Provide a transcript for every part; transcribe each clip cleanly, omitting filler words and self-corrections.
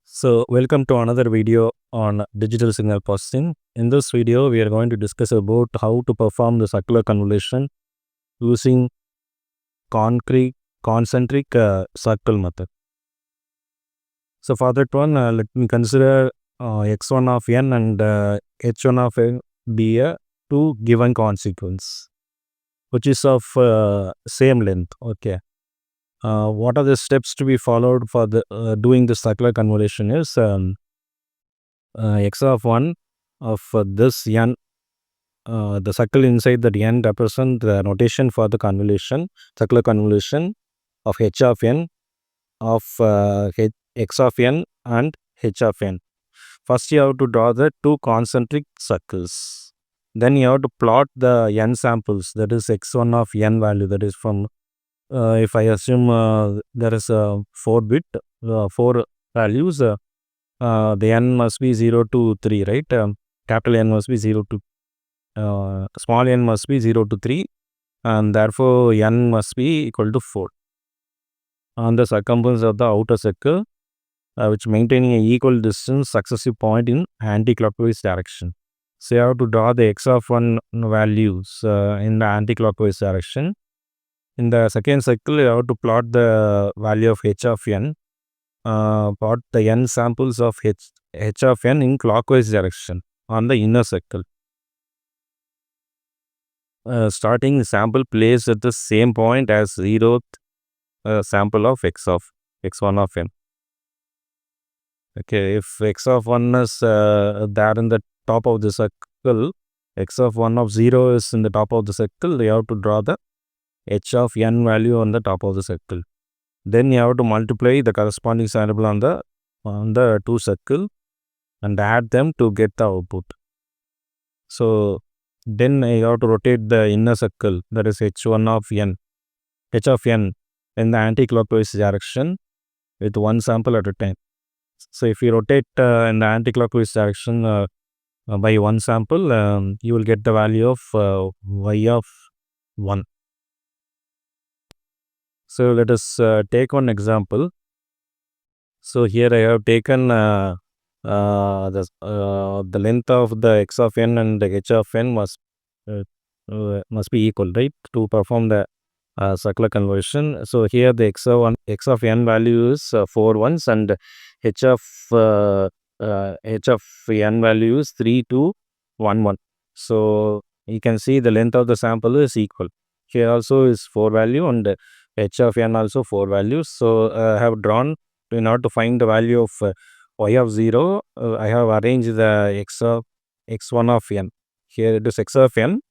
So, welcome to another video on digital signal processing. In this video, we are going to discuss about how to perform the circular convolution using concentric circle method. So, for that one, let me consider x1 of n and h1 of n be a two given consequence, which is of same length. Okay. What are the steps to be followed for the doing the circular convolution is x of 1 of this n, the circle inside that n represent the notation for the convolution, circular convolution of h of n of x of n and h of n. First you have to draw the two concentric circles. Then you have to plot the n samples, that is x1 of n value, that is from if I assume there is a 4 bit, 4 values, the n must be 0 to 3, right? Capital N must be 0 to small n must be 0 to 3, and therefore n must be equal to 4. On the circumference of the outer circle, which maintaining an equal distance successive point in anti-clockwise direction. So you have to draw the x of 1 values in the anti-clockwise direction. In the second circle, you have to plot the value of h of n, plot the n samples of h of n in clockwise direction on the inner circle. Starting sample placed at the same point as 0th sample of x1 of n. Okay, if x of 1 is there in the top of the circle, x of 1 of 0 is in the top of the circle, you have to draw the h of n value on the top of the circle. Then you have to multiply the corresponding sample on the two circle and add them to get the output. So then you have to rotate the inner circle, that is h of n in the anti-clockwise direction with one sample at a time. So if you rotate in the anti-clockwise direction by one sample, you will get the value of y of 1. So let us take one example. So here I have taken the length of the x of n and the h of n must be equal, right, to perform the circular conversion. So here the x of n value is 4 ones and h of n value is 3 to 1 1. So you can see the length of the sample is equal. Here also is 4 value and h of n also 4 values. So I have drawn, in order to find the value of y of 0, I have arranged the x1 of n. Here it is x of n.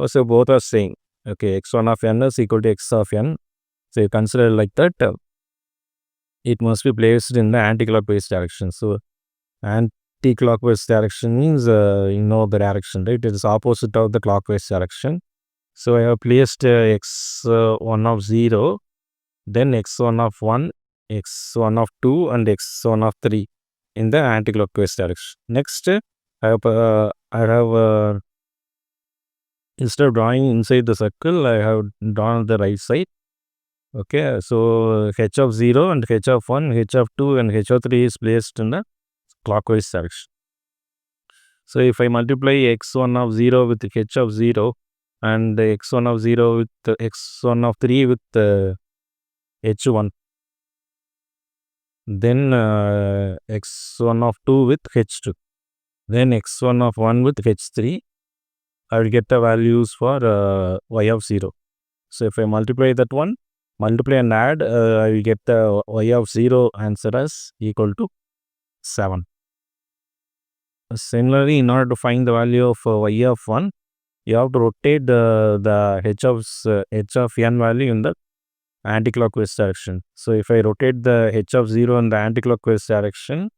So both are same. Okay, x1 of n is equal to x of n. So you consider like that, it must be placed in the anti-clockwise direction. So anti-clockwise direction means you know the direction, right? It is opposite of the clockwise direction. So I have placed x1 of 0, then x1 of 1, x1 of 2 and x1 of 3 in the anti-clockwise direction. Next, I have instead of drawing inside the circle, I have drawn the right side. Okay, so h of 0 and h of 1, h of 2 and h of 3 is placed in the clockwise direction. So if I multiply x1 of 0 with h of 0 and x1 of 0 with x1 of 3 with h1, then x1 of 2 with h2, then x1 of 1 with h3, I will get the values for y of 0. So if I multiply that one, multiply and add, I will get the y of 0 answer as equal to 7. Similarly, in order to find the value of y of 1, you have to rotate the h of n value in the anti-clockwise direction. So if I rotate the h of 0 in the anti-clockwise direction,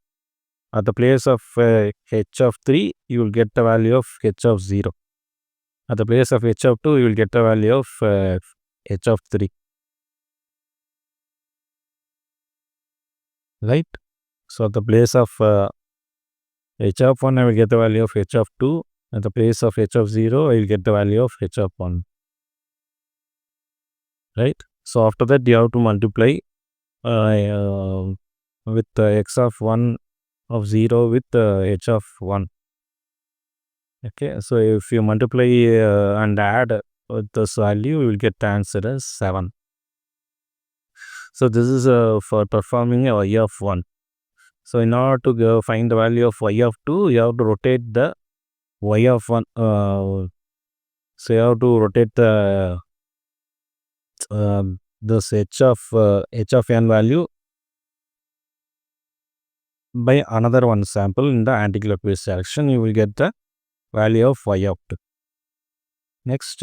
at the place of h of 3, you will get the value of h of 0. At the place of h of 2, you will get the value of h of 3. Right? So at the place of h of 1, I will get the value of h of 2. At the place of h of 0, I will get the value of h of 1. Right? So after that, you have to multiply with x of 1 of 0 with h of 1. Okay, so if you multiply and add with this value, you will get the answer as 7. So this is for performing a y of 1. So in order to find the value of y of 2, you have to rotate the y of 1. So you have to rotate the this h of n value by another one sample in the anticlockwise direction. You will get the value of y of 2. Next,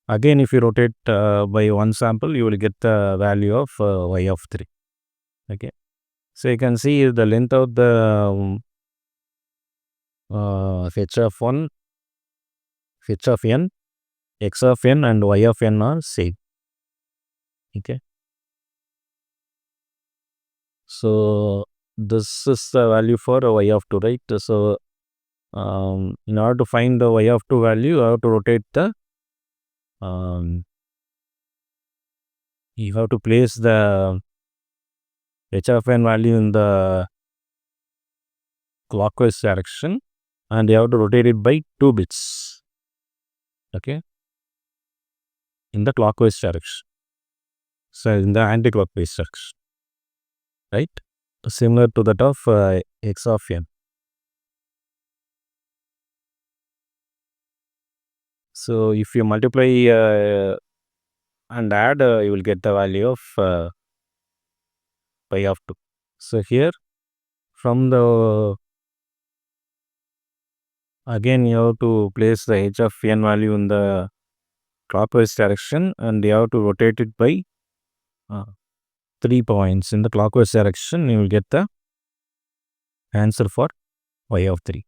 again if you rotate by one sample, you will get the value of y of 3. Okay, so you can see the length of the h of 1, h of n, x of n and y of n are same. Okay, so this is the value for y of 2, right? So in order to find the y of 2 value, you have to rotate the you have to place the h of n value in the clockwise direction and you have to rotate it by 2 bits. Okay, in the clockwise direction. So in the anti-clockwise direction, right? Similar to that of x of n. So if you multiply and add, you will get the value of pi of 2. So here from the again you have to place the h of n value in the clockwise direction and you have to rotate it by 3 points in the clockwise direction. You will get the answer for y of 3.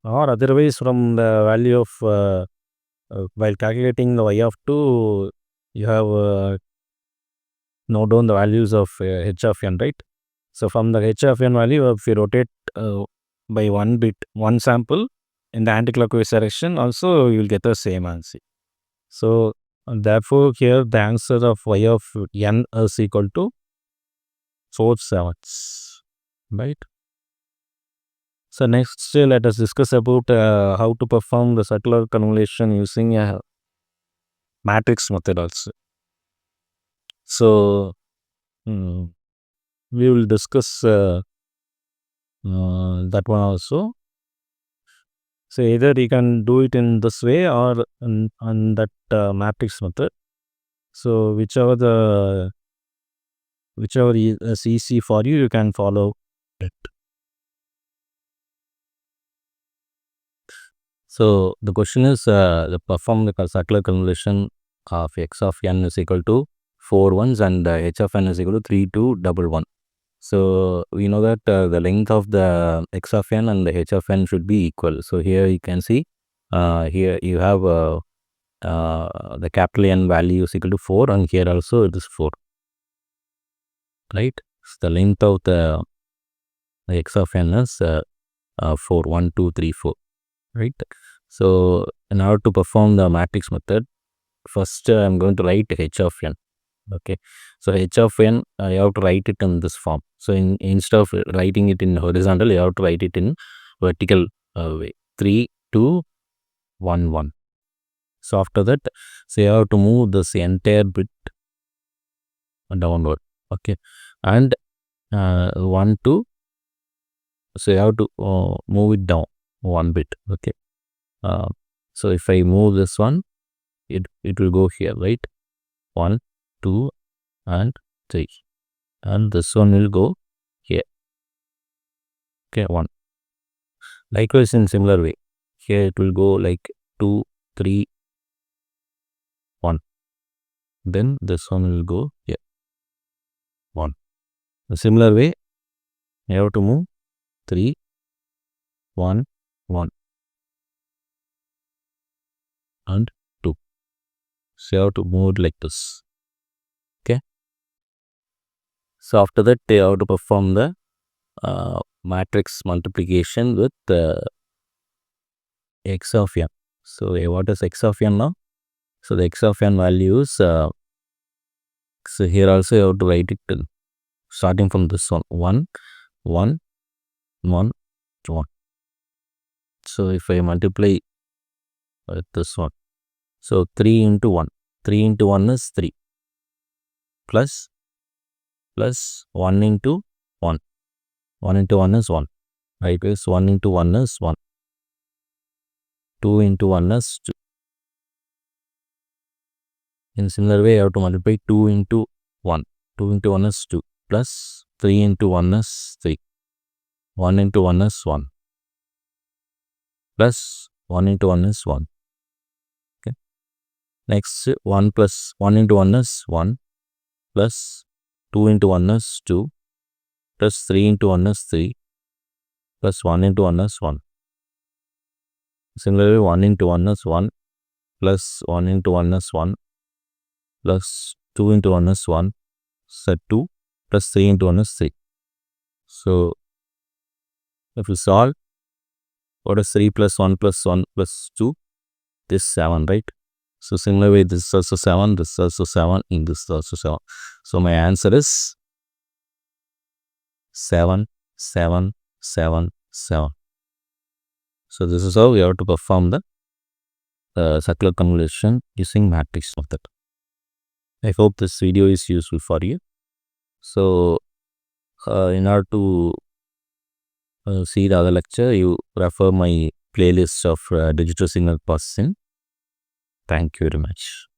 Or otherwise from the value of while calculating the y of 2, you have note down the values of h of n, right? So from the h of n value, if you rotate by one bit, one sample in the anticlockwise direction, also you will get the same answer. So therefore here the answer of y of n is equal to 4/7, right? So next let us discuss about how to perform the circular convolution using a matrix method also. So we will discuss that one also. So either you can do it in this way or on that matrix method. So whichever is easy for you, you can follow it. So the question is perform the circular convolution of x of n is equal to 4 ones and h of n is equal to 3 2 1 1. So we know that the length of the x of n and the h of n should be equal. So here you can see here you have the capital N value is equal to 4 and here also it is 4, right? So the length of the x of n is 4, 1 2 3 4, right? So in order to perform the matrix method, first I'm going to write h of n. Okay, so h of n you have to write it in this form. So instead of writing it in horizontal, you have to write it in vertical way, 3 2 1 1. So after that, so you have to move this entire bit downward. Okay, and 1 2, so you have to move it down one bit. Okay, so if I move this one, it will go here, right? 1 2 and 3, and this one will go here. Okay, 1. Likewise in similar way, here it will go like 2 3 1, then this one will go here 1. A similar way you have to move 3 1 1 and 2. So you have to move it like this. Okay, so after that you have to perform the matrix multiplication with x of n. So what is x of n now? So the x of n values, so here also you have to write it starting from this one 1 1 1, 1. So if I multiply with this one, so 3 into 1. 3 into 1 is 3. Plus 1 into 1. 1 into 1 is 1. Right? Because 1 into 1 is 1. 2 into 1 is 2. In similar way, I have to multiply 2 into 1. 2 into 1 is 2. Plus 3 into 1 is 3. 1 into 1 is 1. Plus 1 into 1 is 1. Okay. Next, 1 plus 1 into 1 is 1. Plus 2 into 1 is 2. Plus 3 into 1 is 3. Plus 1 into 1 is 1. Similarly, 1 into 1 is 1. Plus 1 into 1 is 1. Plus 2 into 1 is 1. So 2. Plus 3 into 1 is 3. So if we solve, what is 3 plus 1 plus 1 plus 2? This 7, right? So similarly, this is also 7, this is also 7, and this is also 7. So my answer is 7, 7, 7, 7. So this is how we have to perform the circular convolution using matrix method. I hope this video is useful for you. So in order to see the other lecture, you refer my playlist of digital signal processing. Thank you very much.